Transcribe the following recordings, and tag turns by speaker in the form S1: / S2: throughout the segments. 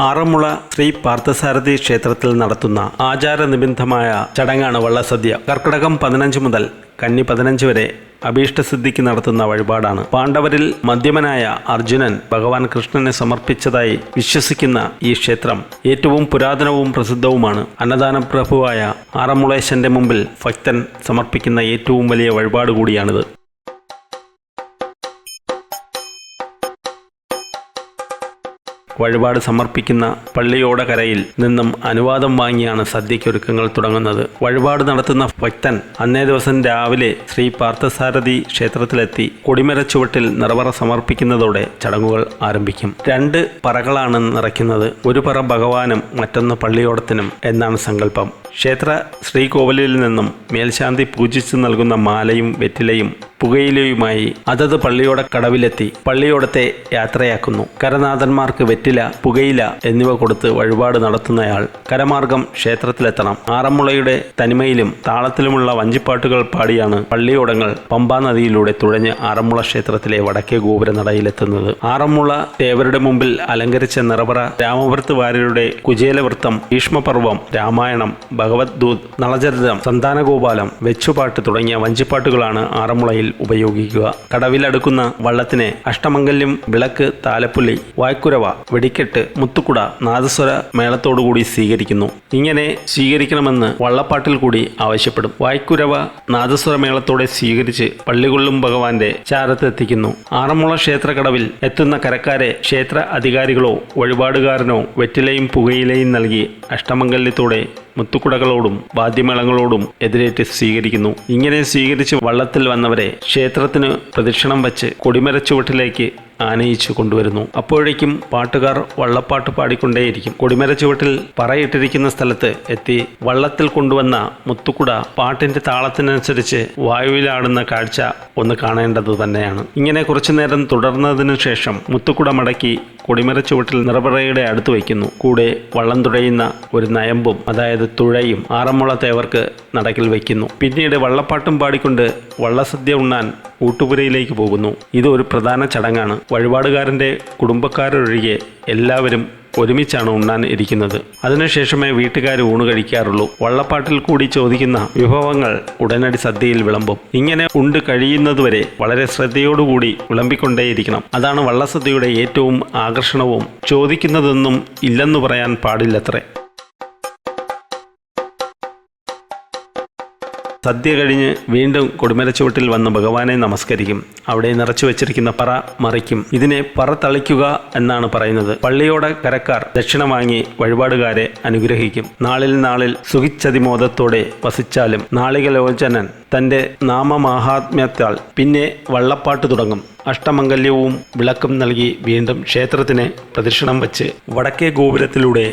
S1: ആറന്മുള ശ്രീ പാർത്ഥസാരഥി ക്ഷേത്രത്തിൽ നടത്തുന്ന ആചാരനിബിന്ധമായ ചടങ്ങാണ് വള്ളസദ്യ. കർക്കിടകം 15 മുതൽ കന്നി 15 വരെ അഭീഷ്ടസിദ്ധിക്ക് നടത്തുന്ന വഴിപാടാണ്. പാണ്ഡവരിൽ മധ്യമനായ അർജുനൻ ഭഗവാൻ കൃഷ്ണനെ സമർപ്പിച്ചതായി വിശ്വസിക്കുന്ന ഈ ക്ഷേത്രം ഏറ്റവും പുരാതനവും പ്രസിദ്ധവുമാണ്. അന്നദാന പ്രഭുവായ ആറന്മുളേശന്റെ മുമ്പിൽ ഭക്തൻ സമർപ്പിക്കുന്ന ഏറ്റവും വലിയ വഴിപാട് കൂടിയാണിത്. വഴിപാട് സമർപ്പിക്കുന്ന പള്ളിയോടകരയിൽ നിന്നും അനുവാദം വാങ്ങിയാണ് സദ്യയ്ക്കൊരുക്കങ്ങൾ തുടങ്ങുന്നത്. വഴിപാട് നടത്തുന്ന ഭക്തൻ അന്നേ ദിവസം രാവിലെ ശ്രീ പാർത്ഥസാരഥി ക്ഷേത്രത്തിലെത്തി കൊടിമരച്ചുവട്ടിൽ നിറവറ സമർപ്പിക്കുന്നതോടെ ചടങ്ങുകൾ ആരംഭിക്കും. 2 പറകളാണ് നിറയ്ക്കുന്നത്. ഒരു പറ ഭഗവാനും മറ്റൊന്ന് പള്ളിയോടത്തിനും എന്നാണ് സങ്കല്പം. ക്ഷേത്ര ശ്രീകോവിലിൽ നിന്നും മേൽശാന്തി പൂജിച്ചു നൽകുന്ന മാലയും വെറ്റിലയും പുകയിലയുമായി അതത് പള്ളിയോട കടവിലെത്തി പള്ളിയോടത്തെ യാത്രയാക്കുന്നു. കരനാഥന്മാർക്ക് വെറ്റില, പുകയില എന്നിവ കൊടുത്ത് വഴിപാട് നടത്തുന്നയാൾ കരമാർഗം ക്ഷേത്രത്തിലെത്തണം. ആറന്മുളയുടെ തനിമയിലും താളത്തിലുമുള്ള വഞ്ചിപ്പാട്ടുകൾ പാടിയാണ് പള്ളിയോടങ്ങൾ പമ്പാ നദിയിലൂടെ തുഴഞ്ഞ് ആറന്മുള ക്ഷേത്രത്തിലെ വടക്കേ ഗോപുര നടയിലെത്തുന്നത്. ആറന്മുള ദേവരുടെ മുമ്പിൽ അലങ്കരിച്ച നിറവറ, രാമവൃത്ത് വാര്യരുടെ കുചേലവൃത്തം, ഭീഷ്മപർവം, രാമായണം, ഭഗവദ്ദൂത്, നളചരിതം, സന്താനഗോപാലം, വെച്ചുപാട്ട് തുടങ്ങിയ വഞ്ചിപ്പാട്ടുകളാണ് ആറന്മുളയിൽ ഉപയോഗിക്കുക. കടവിലടുക്കുന്ന വള്ളത്തിനെ അഷ്ടമംഗല്യം, വിളക്ക്, താലപ്പൊലി, വായ്ക്കുരവ, വെടിക്കെട്ട്, മുത്തുക്കുട, നാദസ്വര മേളത്തോടുകൂടി സ്വീകരിക്കുന്നു. ഇങ്ങനെ സ്വീകരിക്കണമെന്ന് വള്ളപ്പാട്ടിൽ കൂടി ആവശ്യപ്പെടും. വായ്ക്കുരവ നാദസ്വര മേളത്തോടെ സ്വീകരിച്ച് പള്ളികൊള്ളും ഭഗവാന്റെ ചാരത്തെത്തിക്കുന്നു. ആറന്മുള ക്ഷേത്രക്കടവിൽ എത്തുന്ന കരക്കാരെ ക്ഷേത്ര അധികാരികളോ വഴിപാടുകാരനോ വെറ്റിലയും പുകയിലയും നൽകി അഷ്ടമംഗല്യത്തോടെ മുത്തുക്കുടകളോടും വാദ്യമേളങ്ങളോടും എതിരേറ്റ് സ്വീകരിക്കുന്നു. ഇങ്ങനെ സ്വീകരിച്ച് വള്ളത്തിൽ വന്നവരെ ക്ഷേത്രത്തിന് പ്രദക്ഷിണം വച്ച് കൊടിമരച്ചുവട്ടിലേക്ക് ആനയിച്ചു കൊണ്ടുവരുന്നു. അപ്പോഴേക്കും പാട്ടുകാർ വള്ളപ്പാട്ട് പാടിക്കൊണ്ടേയിരിക്കും. കൊടിമരച്ചുവട്ടിൽ പറയിട്ടിരിക്കുന്ന സ്ഥലത്ത് എത്തി വള്ളത്തിൽ കൊണ്ടുവന്ന മുത്തുക്കുട പാട്ടിന്റെ താളത്തിനനുസരിച്ച് വായുവിലാടുന്ന കാഴ്ച ഒന്ന് കാണേണ്ടത് തന്നെയാണ്. ഇങ്ങനെ കുറച്ചു നേരം തുടർന്നതിനു ശേഷം മുത്തുക്കുട മടക്കി കൊടിമരച്ചുവട്ടിൽ നിറവറയുടെ അടുത്ത് വയ്ക്കുന്നു. കൂടെ വള്ളം തുഴയുന്ന ഒരു നയമ്പും, അതായത് തുഴയും ആറന്മുള തേവർക്ക് നടക്കിൽ വയ്ക്കുന്നു. പിന്നീട് വള്ളപ്പാട്ടും പാടിക്കൊണ്ട് വള്ളസദ്യ ഉണ്ണാൻ ഊട്ടുപുരയിലേക്ക് പോകുന്നു. ഇത് ഒരു പ്രധാന ചടങ്ങാണ്. വഴിപാടുകാരൻ്റെ കുടുംബക്കാരൊഴികെ എല്ലാവരും ഒരുമിച്ചാണ് ഉണ്ണാൻ ഇരിക്കുന്നത്. അതിനുശേഷമേ വീട്ടുകാർ ഊണ് കഴിക്കാറുള്ളൂ. വള്ളപ്പാട്ടിൽ കൂടി ചോദിക്കുന്ന വിഭവങ്ങൾ ഉടനടി സദ്യയിൽ വിളമ്പും. ഇങ്ങനെ ഉണ്ട് കഴിയുന്നതുവരെ വളരെ ശ്രദ്ധയോടുകൂടി വിളമ്പിക്കൊണ്ടേയിരിക്കണം. അതാണ് വള്ളസദ്യയുടെ ഏറ്റവും ആകർഷണവും. ചോദിക്കുന്നതൊന്നും ഇല്ലെന്നു പറയാൻ പാടില്ലത്രേ. സദ്യ കഴിഞ്ഞ് വീണ്ടും കൊടിമരച്ചുവട്ടിൽ വന്ന് ഭഗവാനെ നമസ്കരിക്കും. അവിടെ നിറച്ചു വെച്ചിരിക്കുന്ന പറ മറിക്കും. ഇതിനെ പറ തളിക്കുക എന്നാണ് പറയുന്നത്. പള്ളിയോട കരക്കാർ ദക്ഷിണ വാങ്ങി വഴിപാടുകാരെ അനുഗ്രഹിക്കും. നാളിൽ സുഖിച്ചതിമോദത്തോടെ വസിച്ചാലും നാളികലോചനൻ തൻ്റെ നാമമാഹാത്മ്യത്താൽ പിന്നെ വള്ളപ്പാട്ട് തുടങ്ങും. അഷ്ടമംഗല്യവും വിളക്കും നൽകി വീണ്ടും ക്ഷേത്രത്തിന് പ്രദക്ഷിണം വച്ച് വടക്കേ ഗോപുരത്തിലൂടെ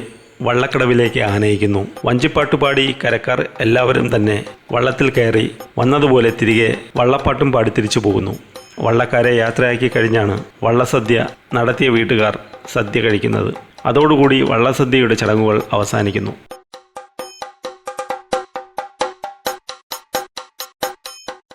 S1: വള്ളക്കടവിലേക്ക് ആനയിക്കുന്നു. വഞ്ചിപ്പാട്ടുപാടി കരക്കാർ എല്ലാവരും തന്നെ വള്ളത്തിൽ കയറി വന്നതുപോലെ തിരികെ വള്ളപ്പാട്ടും പാടി തിരിച്ചു പോകുന്നു. വള്ളക്കാരെ യാത്രയാക്കി കഴിഞ്ഞാണ് വള്ളസദ്യ നടത്തിയ വീട്ടുകാർ സദ്യ കഴിക്കുന്നത്. അതോടുകൂടി വള്ളസദ്യയുടെ ചടങ്ങുകൾ അവസാനിക്കുന്നു.